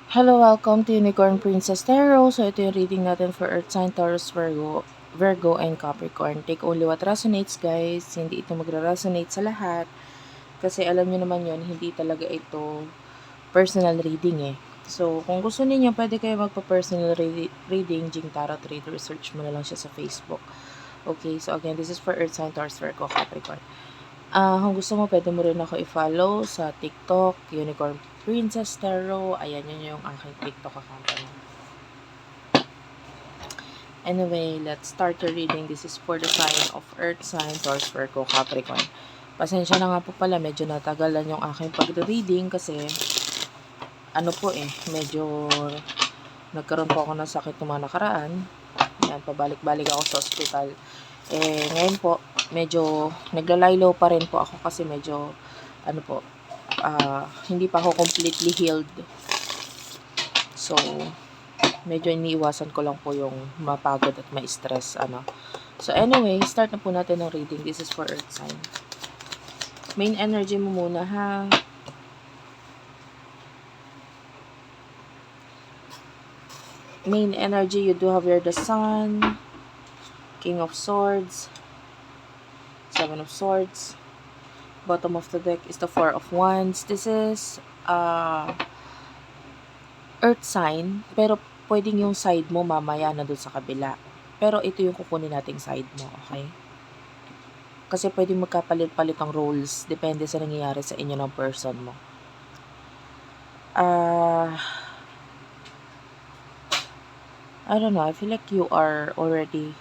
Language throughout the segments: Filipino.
Hello, welcome to Unicorn Princess Tarot. So, ito yung reading natin for Earth Sign, Taurus, Virgo, and Capricorn. Take only what resonates, guys. Hindi ito magre-resonate sa lahat. Kasi alam nyo naman yon, hindi talaga ito personal reading eh. So, kung gusto niyo pwede kayo magpa-personal reading, Jing Tarot Reader. Search mo na lang siya sa Facebook. Okay, so again, this is for Earth Sign, Taurus, Virgo, Capricorn. Kung gusto mo, pwede mo rin ako i-follow sa TikTok, Unicorn Princess Tarot. Ayan, yun yung aking TikTok account. Anyway, let's start the reading. This is for the sign of Earth sign, Taurus, Virgo, Capricorn. Pasensya na nga po pala, medyo natagalan yung aking pag-reading kasi ano po medyo nagkaroon po ako ng sakit ng mga nakaraan. Yan, pabalik-balik ako sa ospital. Ngayon po, medyo naglalaylo pa rin po ako kasi medyo, ano po, hindi pa ako completely healed. So, medyo iniiwasan ko lang po yung mapagod at ma-stress, So, anyway, start na po natin ng reading. This is for Earth sign. Main energy mo muna, ha? Main energy, you do have here the Sun, King of Swords, Seven of Swords. Bottom of the deck is the Four of Wands. This is Earth sign, pero pwedeng yung side mo mamaya na doon sa kabila. Pero ito yung kukunin nating side mo, okay? Kasi pwedeng magkapalit-palit ang roles, depende sa nangyayari sa inyo ng person mo. I don't know, I feel like you are already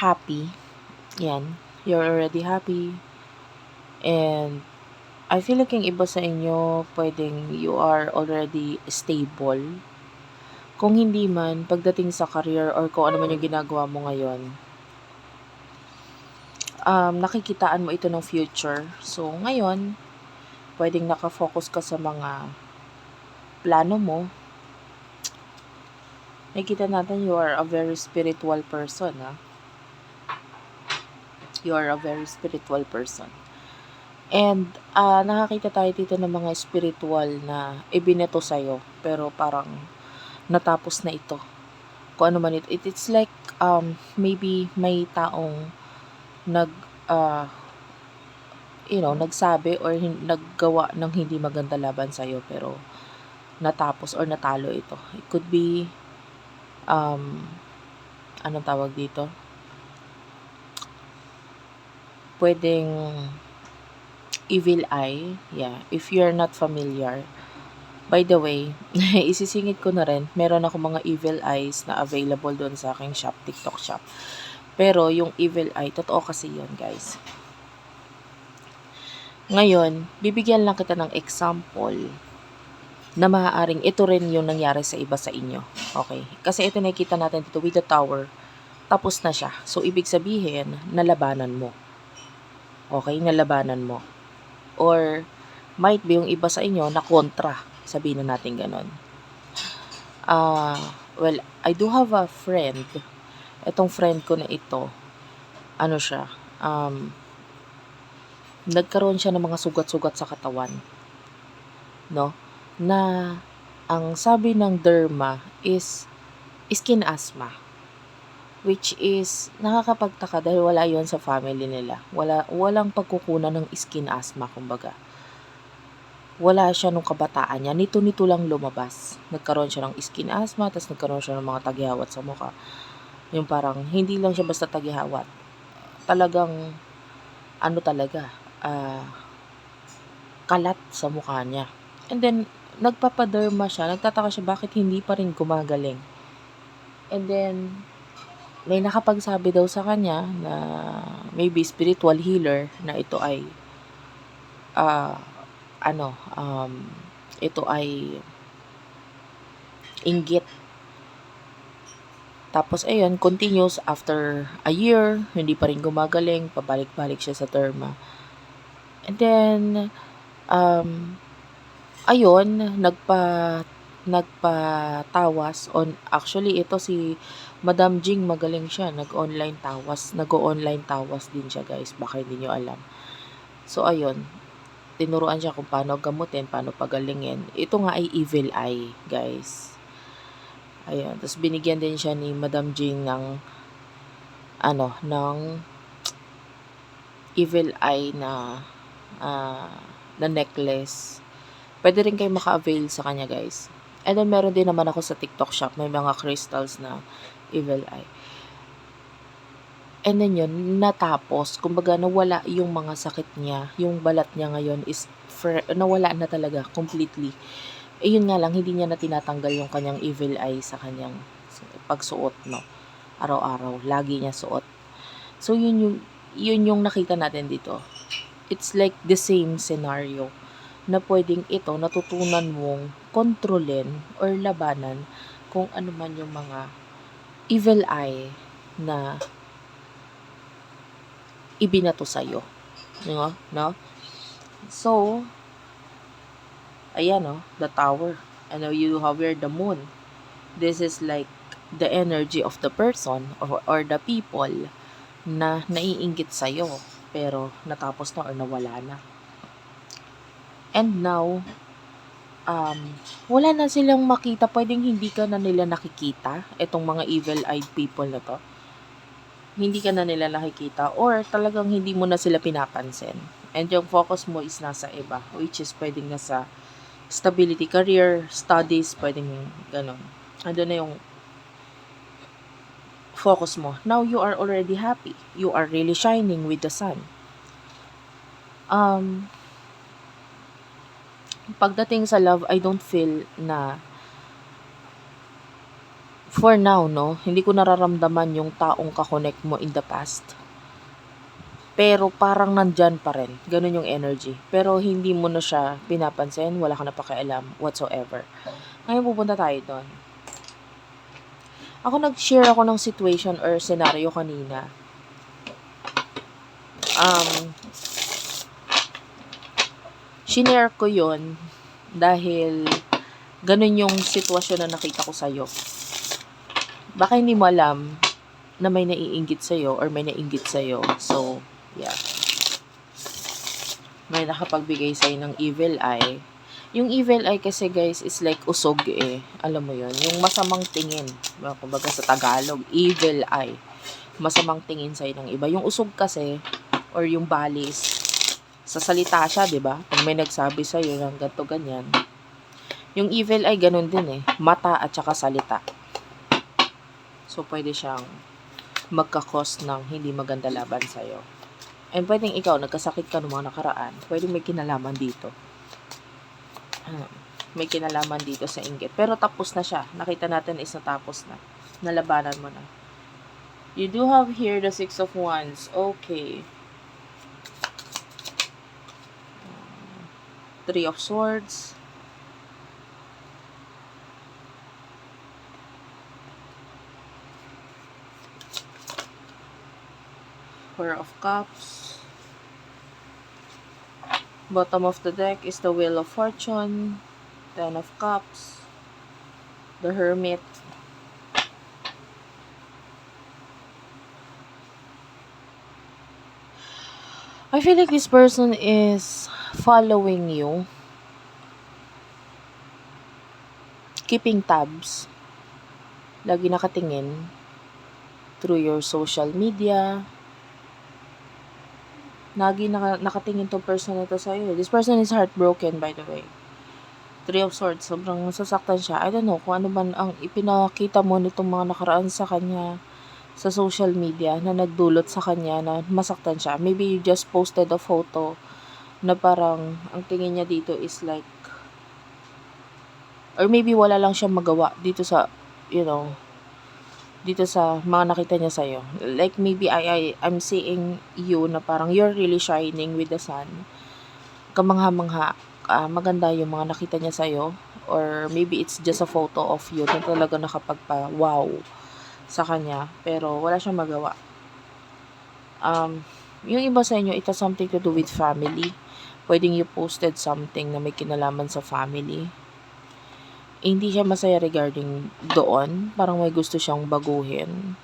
happy. Yan, you're already happy. And I feel like yung iba sa inyo, pwedeng you are already stable. Kung hindi man, pagdating sa career or kung ano man yung ginagawa mo ngayon, nakikitaan mo ito ng future. So, ngayon, pwedeng nakafocus ka sa mga plano mo. Nakikita natin you are a very spiritual person, ha? You are a very spiritual person. And, nakakita tayo dito ng mga spiritual na ibineto sa'yo. Pero parang natapos na ito. Kung ano man ito. It's like, maybe may taong nagsabi or naggawa ng hindi maganda laban sa'yo. Pero, natapos or natalo ito. It could be, anong tawag dito? Pwedeng evil eye. Yeah, if you're not familiar. By the way, isisingit ko na rin, meron ako mga evil eyes na available doon sa aking shop, TikTok shop. Pero yung evil eye, totoo kasi yun, guys. Ngayon, bibigyan lang kita ng example na maaaring ito rin yung nangyari sa iba sa inyo. Okay? Kasi ito nakikita natin dito with the tower. Tapos na siya. So, ibig sabihin, nalabanan mo. Okay? Nalabanan mo. Or, might be yung iba sa inyo na kontra. Sabihin na natin ganon. Well, I do have a friend. Itong friend ko na ito, ano siya, nagkaroon siya ng mga sugat-sugat sa katawan. No? Na ang sabi ng derma is skin asthma. Which is nakakapagtaka dahil wala yon sa family nila. Walang pagkukunan ng skin asthma, kumbaga. Wala siya nung kabataan niya. Nito lang lumabas. Nagkaroon siya ng skin asthma, tapos nagkaroon siya ng mga taghihawat sa mukha. Yung parang, hindi lang siya basta taghihawat. Talagang, ano talaga, kalat sa mukha niya. And then, nagpapaderma siya. Nagtataka siya bakit hindi pa rin gumagaling. And then, may nakapagsabi daw sa kanya na maybe spiritual healer na ito ay ito ay inggit. Tapos ayun, continuous after a year, hindi pa rin gumagaling, pabalik-balik siya sa derma. And then ayun, nagpatawas on, actually ito si Madam Jing, magaling siya, nag-online tawas din siya, guys, baka hindi nyo alam. So ayun, tinuruan siya kung paano gamutin, paano pagalingin. Ito nga ay evil eye, guys. Ayun, tapos binigyan din siya ni Madam Jing ng ng evil eye na necklace. Pwede rin kayo maka-avail sa kanya, guys. And then, meron din naman ako sa TikTok shop. May mga crystals na evil eye. And then yun, natapos. Kumbaga, nawala yung mga sakit niya. Yung balat niya ngayon is nawala na talaga completely. Yun nga lang, hindi niya na tinatanggal yung kanyang evil eye sa kanyang pagsuot, no? Araw-araw. Lagi niya suot. So, yun yung nakita natin dito. It's like the same scenario na pwedeng ito natutunan mong kontrolin or labanan kung ano man yung mga evil eye na ibinato sa'yo. No? So, ayan, the tower. You have here the moon. This is like the energy of the person or the people na naiinggit sa'yo pero natapos na or nawala na. And now, wala na silang makita. Pwedeng hindi ka na nila nakikita. Itong mga evil-eyed people na to. Hindi ka na nila nakikita. Or talagang hindi mo na sila pinapansin. And yung focus mo is nasa iba. Which is pwedeng nasa stability, career, studies. Pwedeng ganun. Andun na yung focus mo. Now, you are already happy. You are really shining with the sun. Pagdating sa love, I don't feel na for now, hindi ko nararamdaman yung taong kakonect mo in the past. Pero parang nandyan pa rin. Ganun yung energy. Pero hindi mo na siya pinapansin, wala ka na pakialam whatsoever. Ngayon pupunta tayo doon. Ako nag-share ako ng situation or scenario kanina. Shinare ko yun dahil ganun yung sitwasyon na nakita ko sa'yo. Baka hindi mo alam na may naiinggit sa'yo or may naiinggit sa'yo. So, yeah. May nakapagbigay sa'yo ng evil eye. Yung evil eye kasi, guys, is like usog Alam mo yun? Yung masamang tingin. Kumbaga sa Tagalog, evil eye. Masamang tingin sa'yo ng iba. Yung usog kasi, or yung balis, sa salita siya, di ba? Pag may nagsabi sa'yo ng ganito, ganyan. Yung evil eye, ganun din mata at saka salita. So, pwede siyang magkakos ng hindi maganda laban sa'yo. And pwedeng ikaw, nagkasakit ka ng mga nakaraan, pwedeng may kinalaman dito. May kinalaman dito sa inggit. Pero tapos na siya. Nakita natin is natapos na. Nalabanan mo na. You do have here the 6 of Wands. Okay. 3 of Swords. Four of Cups. Bottom of the deck is the Wheel of Fortune. 10 of Cups. The Hermit. I feel like this person is following you. Keeping tabs. Lagi nakatingin through your social media. Lagi nakatingin tong person na to sa'yo. This person is heartbroken, by the way. 3 of Swords, sobrang nasasaktan siya. I don't know kung ano man ang ipinakita mo nitong mga nakaraan sa kanya sa social media na nagdulot sa kanya na masaktan siya. Maybe you just posted a photo na parang ang tingin niya dito is like, or maybe wala lang siyang magawa dito sa, dito sa mga nakita niya sa'yo. Like maybe I'm seeing you na parang you're really shining with the sun. Kamangha-mangha. Maganda yung mga nakita niya sa'yo. Or maybe it's just a photo of you na talaga nakapagpa-wow sa kanya. Pero wala siyang magawa. Yung iba sa inyo, it has something to do with family. Pwedeng you posted something na may kinalaman sa family. Hindi siya masaya regarding doon. Parang may gusto siyang baguhin.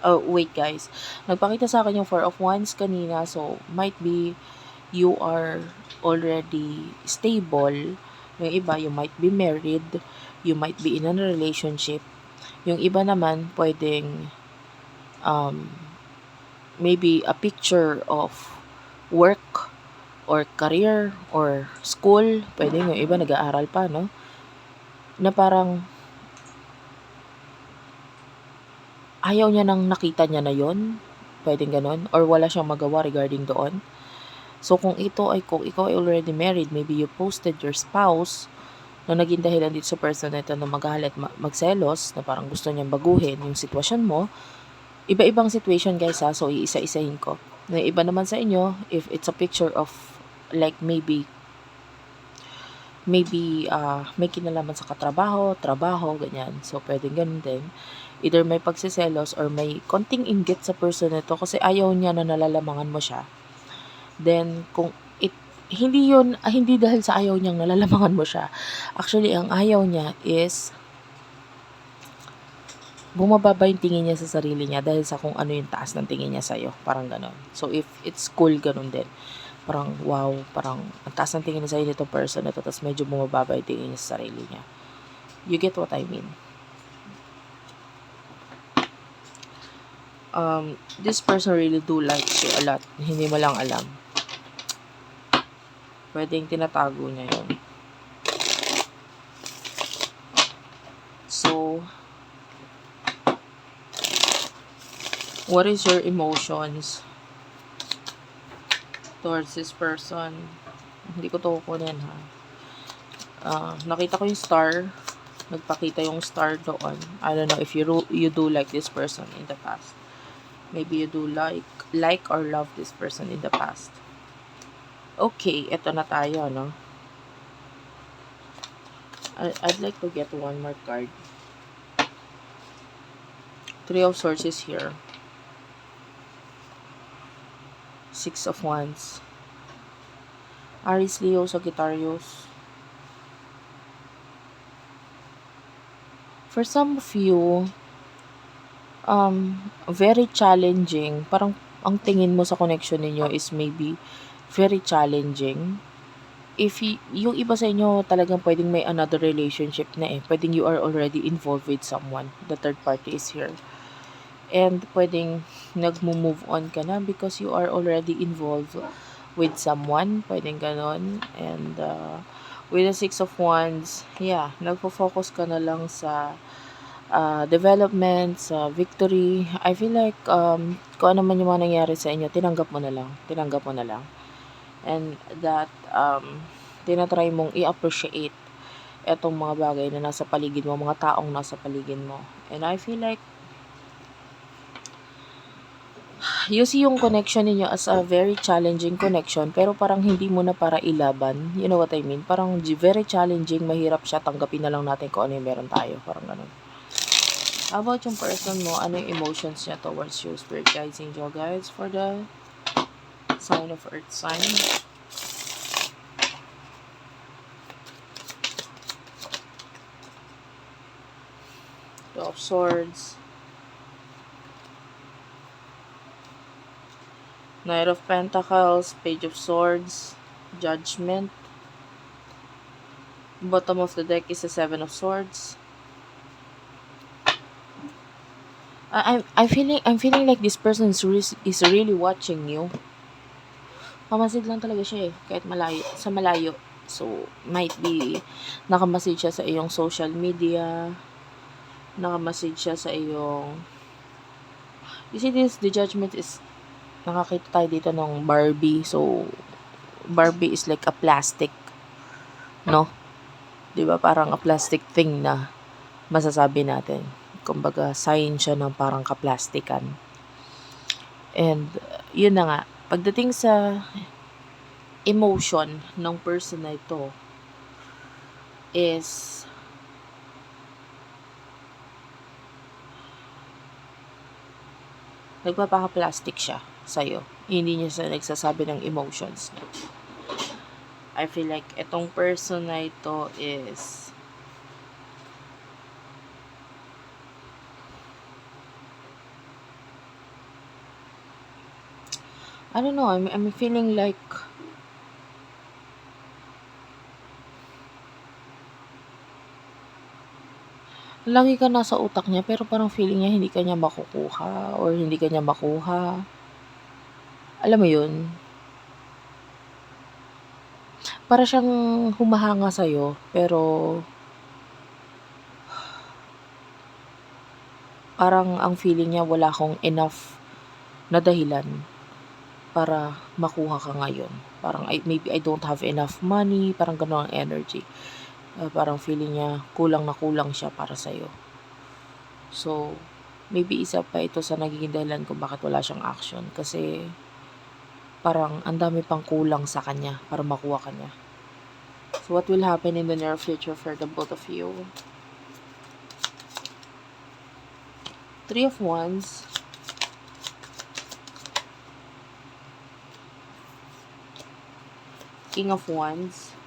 Oh, wait guys. Nagpakita sa akin yung 4 of Wands kanina. So, might be you are already stable. Yung iba, you might be married, you might be in a relationship. Yung iba naman, pwedeng um, maybe a picture of work or career or school. Pwedeng yung iba nag-aaral pa, no? Na parang ayaw niya nang nakita niya na yon. Pwedeng ganun. Or wala siyang magawa regarding doon. So, kung ikaw ay already married, maybe you posted your spouse na naging dahilan dito sa person na ito na magalit, magselos, na parang gusto niyang baguhin yung sitwasyon mo. Iba-ibang situation guys ha, so iisa-isahin ko. Na iba naman sa inyo, if it's a picture of like maybe may kinalaman sa trabaho, ganyan. So, pwedeng ganun din. Either may pagsiselos or may konting inggit sa person nito kasi ayaw niya na nalalamangan mo siya. Then, kung hindi dahil sa ayaw niyang nalalamangan mo siya. Actually, ang ayaw niya is bumababa yung tingin niya sa sarili niya dahil sa kung ano yung taas ng tingin niya sa'yo. Parang ganon. So, if it's cool, ganon din. Parang, wow, parang ang taas ng tingin niya sa'yo nito person na to, tapos medyo bumababa yung tingin niya sa sarili niya. You get what I mean? This person really do like you a lot. Hindi mo lang alam. Pwedeng tinatago niya yun. So, what is your emotions towards this person? Hindi ko to kukunin ha. Nakita ko yung star. Nagpakita yung star doon. I don't know if you do like this person in the past. Maybe you do like or love this person in the past. Okay, eto na tayo, no? I'd like to get one more card. Three of Swords is here. Six of Wands. Aries, Leo, Sagittarius. For some of you, very challenging. Parang ang tingin mo sa connection ninyo is maybe very challenging. If yung iba sa inyo talagang pwedeng may another relationship na eh. Pwedeng you are already involved with someone. The third party is here. And pwedeng nag-move on ka na because you are already involved with someone. Pwedeng ganon. And with the Six of Wands, yeah, nagpo-focus ka na lang sa development, sa victory. I feel like kung ano man yung mga nangyari sa inyo, tinanggap mo na lang. Tinanggap mo na lang. And that tinatry mong i-appreciate etong mga bagay na nasa paligid mo, mga taong nasa paligid mo. And I feel like you see yung connection ninyo as a very challenging connection, pero parang hindi mo na para ilaban. You know what I mean? Parang very challenging, mahirap siya, tanggapin na lang natin kung ano yung meron tayo. Parang ganun. How about yung person mo? Ano yung emotions niya towards you? Spirit guides, angel guides for the sign of earth sign. Two of Swords. Knight of Pentacles, Page of Swords, Judgment. Bottom of the deck is the Seven of Swords. I'm feeling like this person is really watching you. Mamasid lang talaga siya eh, kahit malayo. So, might be nakamasid siya sa iyong social media, nakamasid siya sa iyong, you see this, the Judgment is, nakakita tayo dito ng Barbie. So, Barbie is like a plastic, no? 'Di ba? Parang a plastic thing na masasabi natin. Kumbaga, sign siya ng parang kaplastikan. And, yun na nga. Pagdating sa emotion ng person na ito is nagpapaka-plastic siya sa'yo. Hindi niya sa nagsasabi ng emotions. I feel like itong person na ito is I don't know, I'm feeling like Lagi ka nasa utak niya pero parang feeling niya hindi ka niya makukuha or hindi ka niya makuha. Alam mo yun? Para siyang humahanga sa'yo pero parang ang feeling niya wala akong enough na dahilan para makuha ka ngayon. Parang maybe I don't have enough money, parang gano'n ang energy. Parang feeling niya kulang na kulang siya para sa'yo. So, maybe isa pa ito sa nagiging dahilan kung bakit wala siyang action. Kasi parang ang dami pang kulang sa kanya para makuha ka niya. So, what will happen in the near future for the both of you? Three of Wands. King of Wands.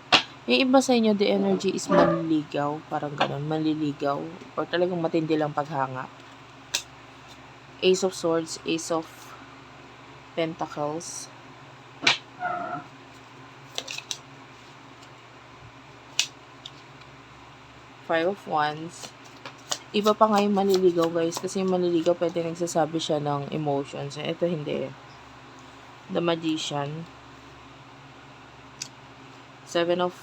Yung iba sa inyo, the energy is manliligaw. Parang ganun, manliligaw. Or talagang matindi lang paghanga. Ace of Swords, Ace of Pentacles. Five of Wands. Iba pa nga yung manliligaw, guys. Kasi yung manliligaw, pwede nagsasabi siya ng emotions. Ito hindi. The Magician. Seven of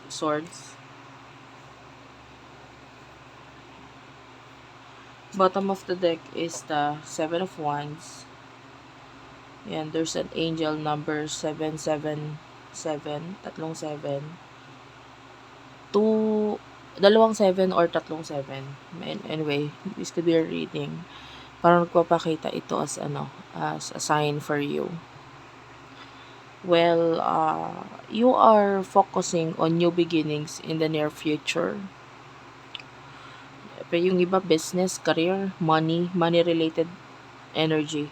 Swords. Bottom of the deck is the Seven of Wands. Yan, there's an angel number 777. Tatlong 7. Dalawang 7 or tatlong 7. Anyway, this could be a reading. Parang nagpapakita ito as as a sign for you. Well, you are focusing on new beginnings in the near future. Pero yung iba, business, career, money-related energy.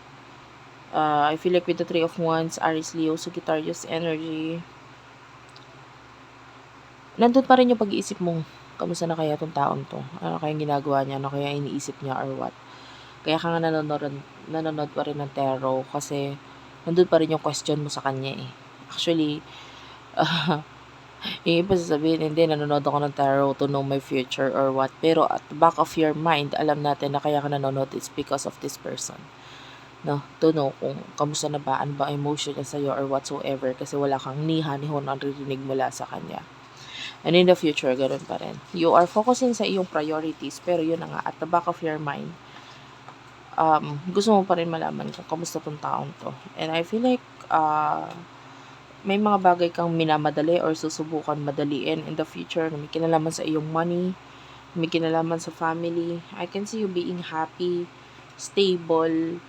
I feel like with the Three of Wands, Aries, Leo, Sagittarius energy, nandun pa rin yung pag-iisip mong, kamusta na kaya tong taong to? Ano kayang ginagawa niya? Ano kaya iniisip niya or what? Kaya ka nga nanonood pa rin ng tarot kasi nandun pa rin yung question mo sa kanya eh. Actually, yung iba sasabihin, hindi, nanonood ako ng tarot to know my future or what. Pero at the back of your mind, alam natin na kaya ka nanonood, it's because of this person. No, to know kung kamusta na ba, ano ba emotion niya sa'yo or whatsoever kasi wala kang niha-nihon ang naririnig mula sa kanya. And in the future, ganun pa rin. You are focusing sa iyong priorities, pero yun na nga, at the back of your mind, gusto mo pa rin malaman kung kamusta tong taong to. And I feel like, may mga bagay kang minamadali or susubukan madaliin in the future na may kinalaman sa iyong money, may kinalaman sa family. I can see you being happy, stable.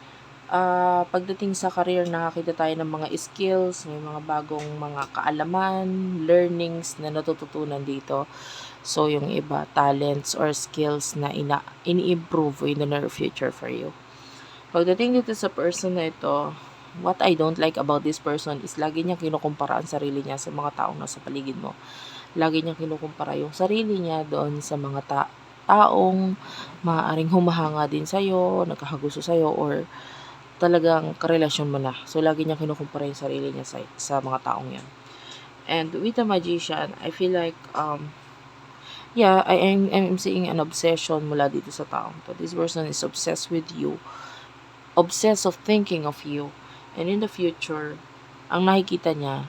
Pagdating sa career, nakakita tayo ng mga skills, may mga bagong mga kaalaman, learnings na natututunan dito. So, yung iba, talents or skills na ini-improve in the near future for you. Pagdating dito sa person na ito, what I don't like about this person is lagi niya kinukumpara ang sarili niya sa mga taong nasa paligid mo. Lagi niya kinukumpara yung sarili niya doon sa mga taong maaaring humahanga din sa'yo, nagkakagusto sa'yo, or talagang karelasyon mo na. So, lagi niya kinukumpara yung sarili niya sa mga taong yan. And with the Magician, I feel like, yeah, I'm seeing an obsession mula dito sa taong to. This person is obsessed with you. Obsessed of thinking of you. And in the future, ang nakikita niya,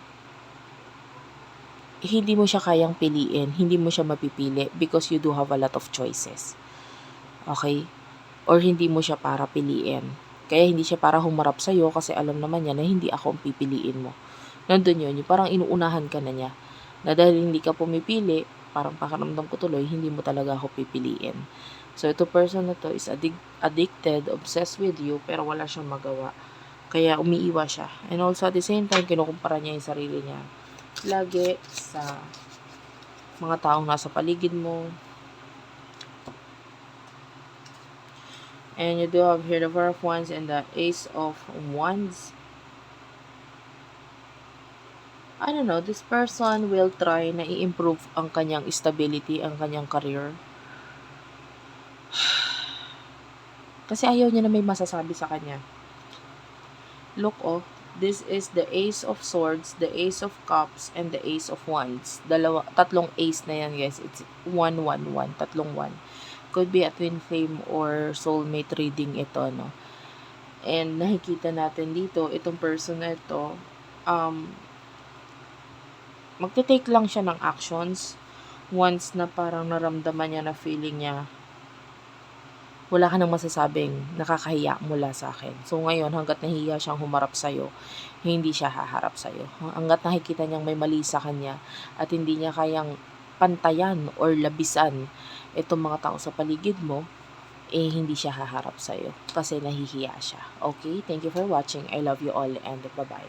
hindi mo siya kayang piliin. Hindi mo siya mapipili because you do have a lot of choices. Okay? Or hindi mo siya para piliin. Kaya hindi siya para humarap sa'yo kasi alam naman niya na hindi ako ang pipiliin mo. Nandun yun, yung parang inuunahan ka na niya. Na dahil hindi ka pumipili, parang pakiramdam ko tuloy, hindi mo talaga ako pipiliin. So, ito person na to is addicted, obsessed with you, pero wala siyang magawa. Kaya umiiwa siya. And also at the same time, kinukumpara niya yung sarili niya lagi sa mga taong nasa paligid mo. And you do have here the Four of Wands and the Ace of Wands. I don't know, this person will try na i-improve ang kanyang stability, ang kanyang career. Kasi ayaw niya na may masasabi sa kanya. Look, this is the Ace of Swords, the Ace of Cups, and the Ace of Wands. Tatlong ace na yan, guys. It's 1-1-1, tatlong 1. Could be a twin flame or soulmate reading ito, no? And nakikita natin dito, itong person na ito, magte-take lang siya ng actions once na parang naramdaman niya na feeling niya, wala ka nang masasabing nakakahiya mula sa akin. So ngayon, hangga't nahihiya siyang humarap sa'yo, hindi siya haharap sa'yo. Hangga't nakikita niyang may mali sa kanya at hindi niya kayang pantayan or labisan itong mga tao sa paligid mo, hindi siya haharap sa'yo kasi nahihiya siya. Okay? Thank you for watching. I love you all and bye-bye.